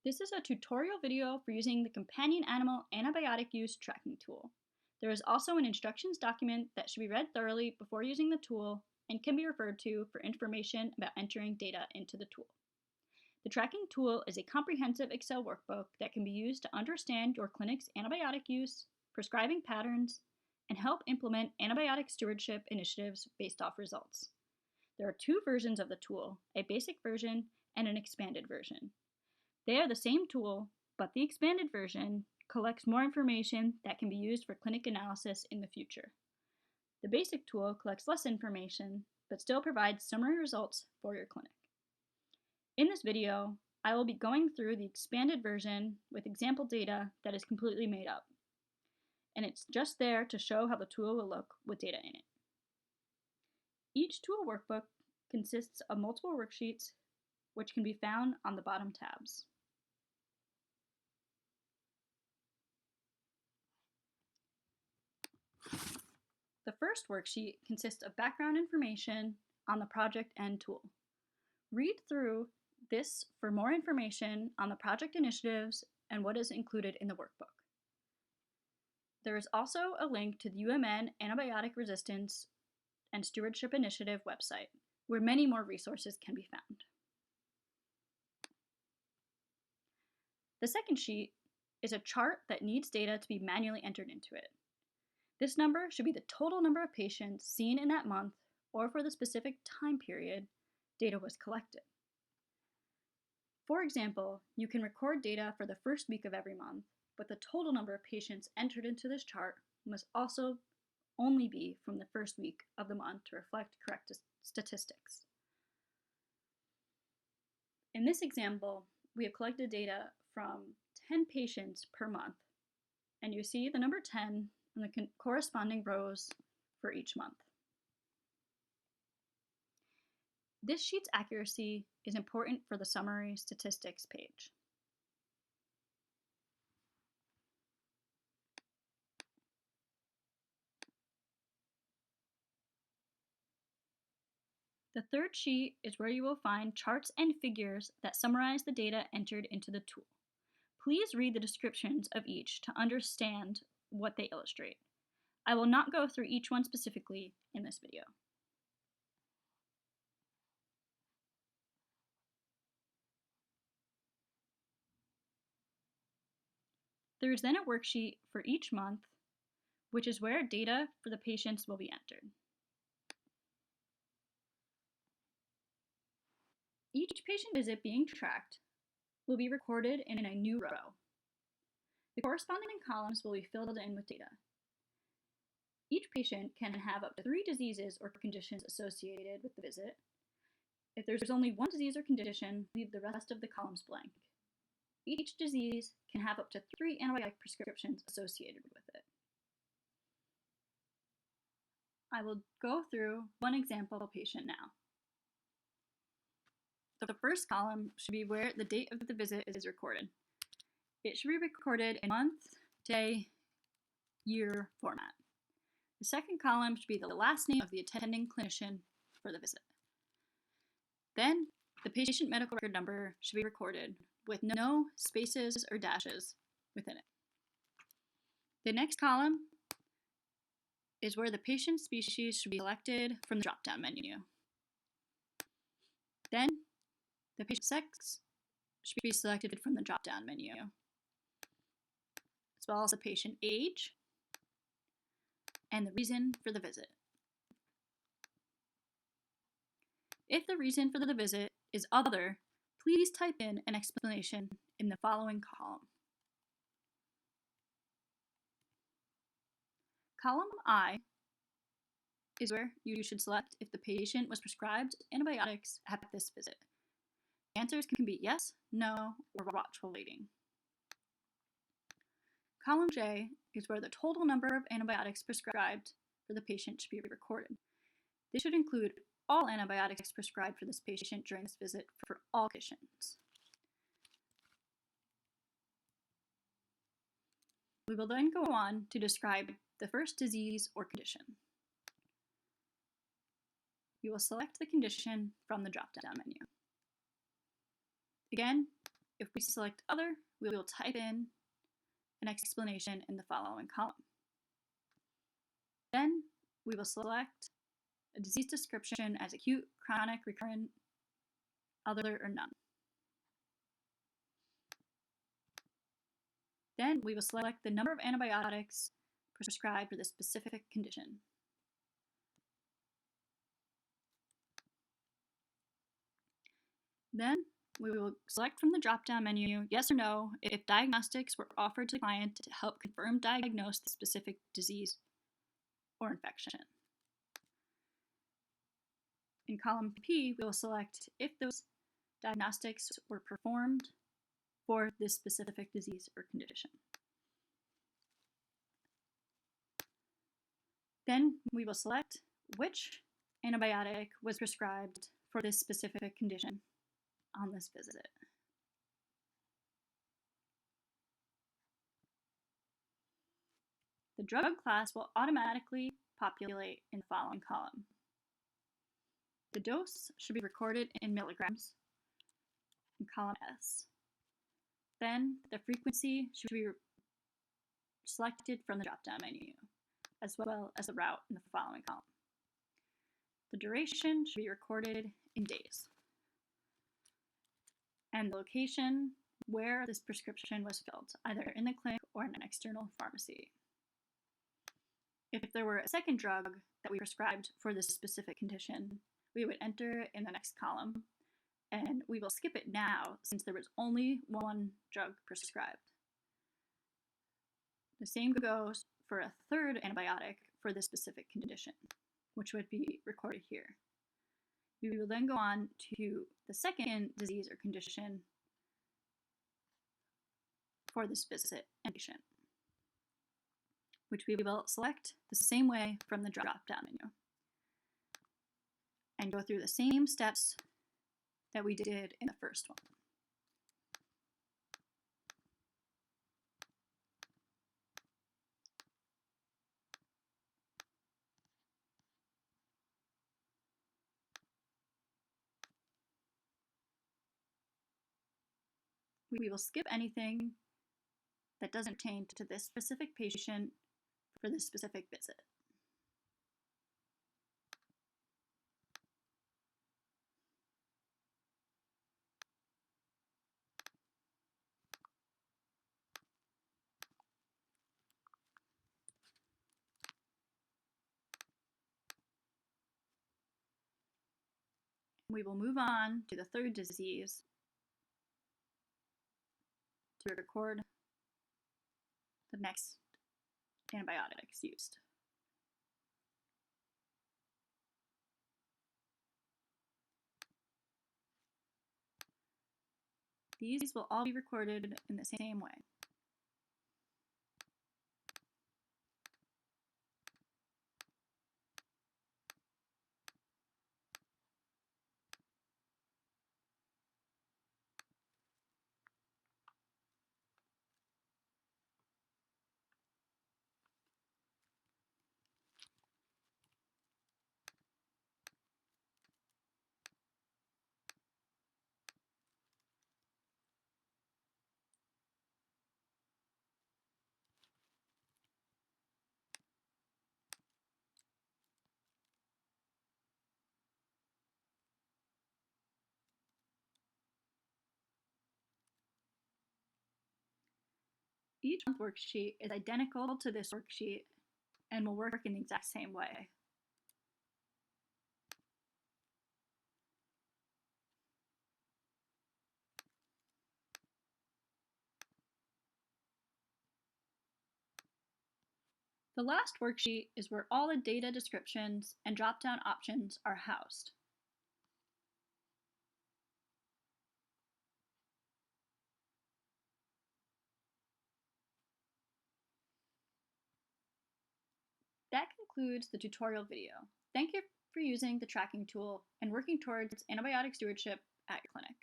This is a tutorial video for using the companion animal antibiotic use tracking tool. There is also an instructions document that should be read thoroughly before using the tool and can be referred to for information about entering data into the tool. The tracking tool is a comprehensive Excel workbook that can be used to understand your clinic's antibiotic use, prescribing patterns, and help implement antibiotic stewardship initiatives based off results. There are two versions of the tool, a basic version and an expanded version. They are the same tool, but the expanded version collects more information that can be used for clinic analysis in the future. The basic tool collects less information, but still provides summary results for your clinic. In this video, I will be going through the expanded version with example data that is completely made up. And it's just there to show how the tool will look with data in it. Each tool workbook consists of multiple worksheets, which can be found on the bottom tabs. The first worksheet consists of background information on the project and tool. Read through this for more information on the project initiatives and what is included in the workbook. There is also a link to the UMN Antibiotic Resistance and Stewardship Initiative website, where many more resources can be found. The second sheet is a chart that needs data to be manually entered into it. This number should be the total number of patients seen in that month or for the specific time period data was collected. For example, you can record data for the first week of every month, but the total number of patients entered into this chart must also only be from the first week of the month to reflect correct statistics. In this example, we have collected data from 10 patients per month, and you see the number 10 in the corresponding rows for each month. This sheet's accuracy is important for the summary statistics page. The third sheet is where you will find charts and figures that summarize the data entered into the tool. Please read the descriptions of each to understand what they illustrate. I will not go through each one specifically in this video. There is then a worksheet for each month, which is where data for the patients will be entered. Each patient visit being tracked will be recorded in a new row. The corresponding columns will be filled in with data. Each patient can have up to 3 diseases or conditions associated with the visit. If there's only one disease or condition, leave the rest of the columns blank. Each disease can have up to 3 antibiotic prescriptions associated with it. I will go through one example patient now. The first column should be where the date of the visit is recorded. It should be recorded in month, day, year format. The second column should be the last name of the attending clinician for the visit. Then, the patient medical record number should be recorded with no spaces or dashes within it. The next column is where the patient species should be selected from the drop-down menu. Then, the patient sex should be selected from the drop-down menu, as well as the patient age and the reason for the visit. If the reason for the visit is other, please type in an explanation in the following column. Column I is where you should select if the patient was prescribed antibiotics at this visit. The answers can be yes, no, or watchful waiting. Column J is where the total number of antibiotics prescribed for the patient should be recorded. This should include all antibiotics prescribed for this patient during this visit for all conditions. We will then go on to describe the first disease or condition. You will select the condition from the drop-down menu. Again, If we select Other, we will type in an explanation in the following column. Then we will select a disease description as acute, chronic, recurrent, other, or none. Then we will select the number of antibiotics prescribed for this specific condition. Then we will select from the drop-down menu yes or no if diagnostics were offered to the client to help confirm diagnose the specific disease or infection. In column P, we will select if those diagnostics were performed for this specific disease or condition. Then we will select which antibiotic was prescribed for this specific condition on this visit. The drug class will automatically populate in the following column. The dose should be recorded in milligrams in column S. Then the frequency should be selected from the drop-down menu, as well as the route in the following column. The duration should be recorded in days. And the location where this prescription was filled, either in the clinic or in an external pharmacy. If there were a second drug that we prescribed for this specific condition, we would enter in the next column, and we will skip it now since there was only one drug prescribed. The same goes for a third antibiotic for this specific condition, which would be recorded here. We will then go on to the second disease or condition for this visit and patient, which we will select the same way from the drop-down menu and go through the same steps that we did in the first one. We will skip anything that doesn't pertain to this specific patient for this specific visit. We will move on to the third disease to record the next antibiotics used. These will all be recorded in the same way. Each month worksheet is identical to this worksheet and will work in the exact same way. The last worksheet is where all the data descriptions and drop-down options are housed. That concludes the tutorial video. Thank you for using the tracking tool and working towards antibiotic stewardship at your clinic.